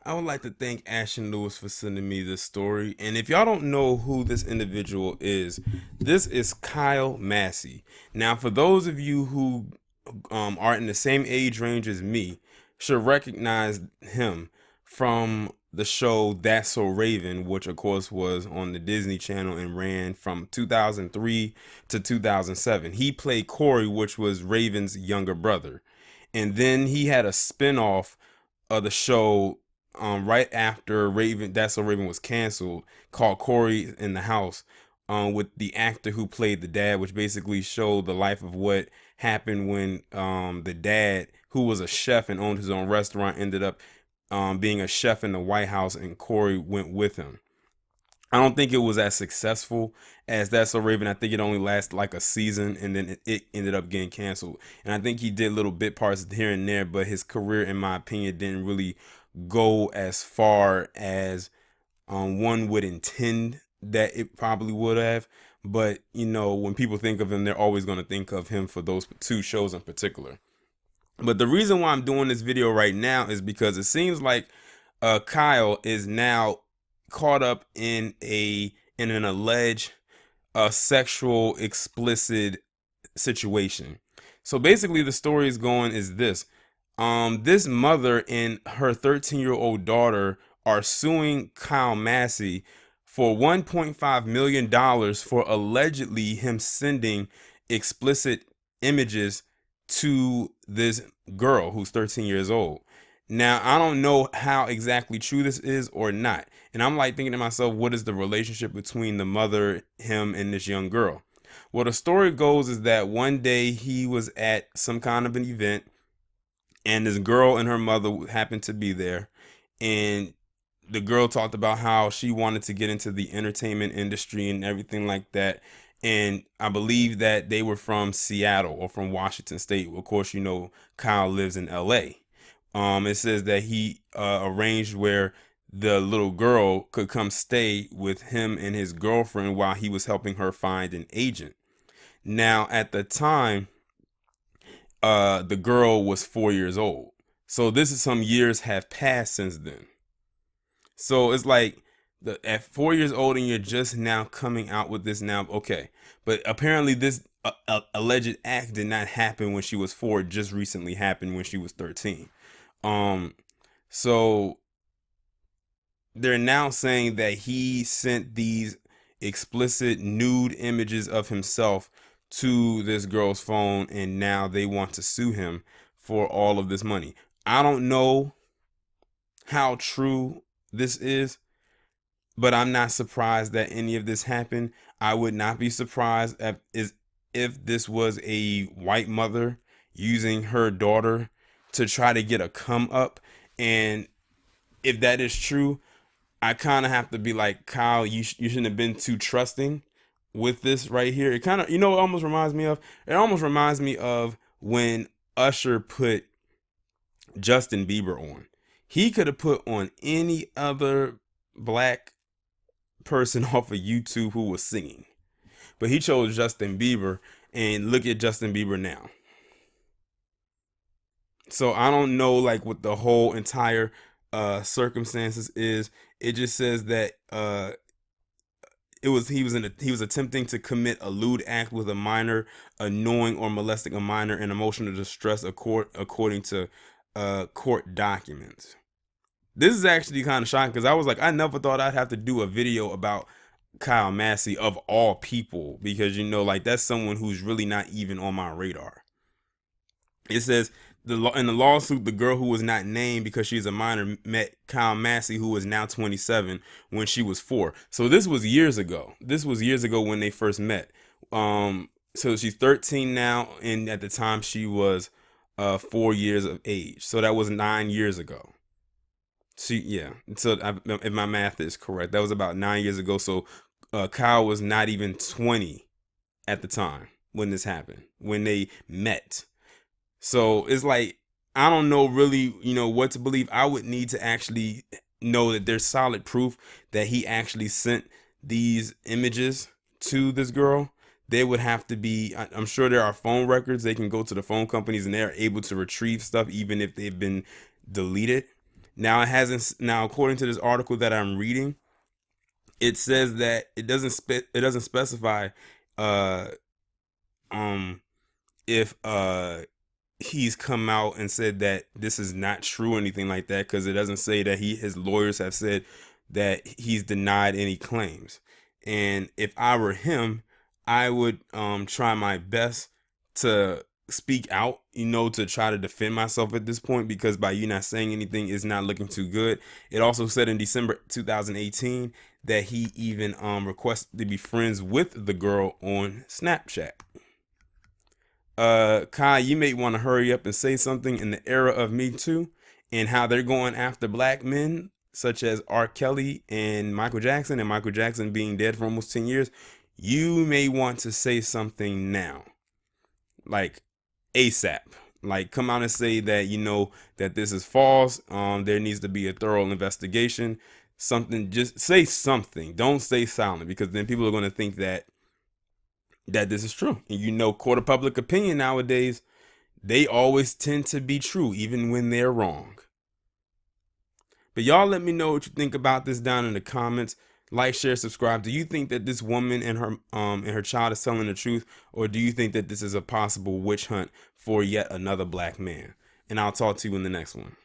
I would like to thank Ashton Lewis for sending me this story. And if y'all don't know who this individual is, this is Kyle Massey. Now, for those of you who are in the same age range as me, should recognize him from the show That's So Raven, which of course was on the Disney Channel and ran from 2003 to 2007. He played Corey, which was Raven's younger brother. And then he had a spinoff of the show right after Raven That's So Raven was canceled, called Corey in the House, with the actor who played the dad, which basically showed the life of what happened when the dad, who was a chef and owned his own restaurant, ended up being a chef in the White House, and Corey went with him. I don't think it was as successful as That's So Raven. I think it only lasted like a season, and then it ended up getting canceled. And I think he did little bit parts here and there, but his career, in my opinion, didn't really go as far as one would intend that it probably would have. But you know, when people think of him, they're always going to think of him for those two shows in particular. But the reason why I'm doing this video right now is because it seems like Kyle is now caught up in an alleged sexual explicit situation. So basically, the story is going is this: this mother and her 13-year-old daughter are suing Kyle Massey for $1.5 million for allegedly him sending explicit images to this girl who's 13 years old. Now, I don't know how exactly true this is or not. And I'm like thinking to myself, what is the relationship between the mother, him, and this young girl? Well, the story goes is that one day he was at some kind of an event, and this girl and her mother happened to be there. And the girl talked about how she wanted to get into the entertainment industry and everything like that. And I believe that they were from Seattle or from Washington State. Of course, you know, Kyle lives in LA. It says that he arranged where the little girl could come stay with him and his girlfriend while he was helping her find an agent. Now, at the time, the girl was 4 years old. So this is some years have passed since then. So it's like at 4 years old and you're just now coming out with this now. Okay. But apparently this alleged act did not happen when she was 4. It just recently happened when she was 13. Um, so they're now saying that he sent these explicit nude images of himself to this girl's phone, and now they want to sue him for all of this money. I don't know how true this is, but I'm not surprised that any of this happened. I would not be surprised if this was a white mother using her daughter to try to get a come up. And if that is true, I kind of have to be like, Kyle, you shouldn't have been too trusting with this right here. It kind of, you know, it almost reminds me of, it almost reminds me of when Usher put Justin Bieber on. He could have put on any other black person off of YouTube who was singing, but he chose Justin Bieber, and look at Justin Bieber now. So I don't know like what the whole entire circumstances is. It just says that he was attempting to commit a lewd act with a minor, annoying or molesting a minor in emotional distress, according to court documents. This is actually kind of shocking because I was like, I never thought I'd have to do a video about Kyle Massey of all people, because you know, like that's someone who's really not even on my radar. It says in the lawsuit, the girl who was not named because she's a minor met Kyle Massey, who is now 27, when she was 4. So this was years ago. This was years ago when they first met. So she's 13 now, and at the time she was 4 years of age. So that was 9 years ago. Yeah. So if my math is correct, that was about 9 years ago. So Kyle was not even 20 at the time when this happened, when they met. So it's like, I don't know really, you know, what to believe. I would need to actually know that there's solid proof that he actually sent these images to this girl. They would have to be, I'm sure there are phone records. They can go to the phone companies and they're able to retrieve stuff even if they've been deleted. Now it hasn't. Now, according to this article that I'm reading, it says that it doesn't specify uh um if he's come out and said that this is not true or anything like that, because it doesn't say that his lawyers have said that he's denied any claims. And if I were him, I would try my best to speak out, to try to defend myself at this point, because by you not saying anything is not looking too good. It also said in December 2018 that he even requested to be friends with the girl on Snapchat. Kai, you may want to hurry up and say something. In the era of Me Too and how they're going after black men such as R. Kelly and Michael Jackson being dead for almost 10 years, you may want to say something now, like ASAP. Like, come out and say that that this is false. There needs to be a thorough investigation. Something, just say something. Don't stay silent, because then people are going to think that this is true. And court of public opinion nowadays, they always tend to be true, even when they're wrong. But y'all let me know what you think about this down in the comments. Like, share, subscribe. Do you think that this woman and her child is telling the truth, or do you think that this is a possible witch hunt for yet another black man? And I'll talk to you in the next one.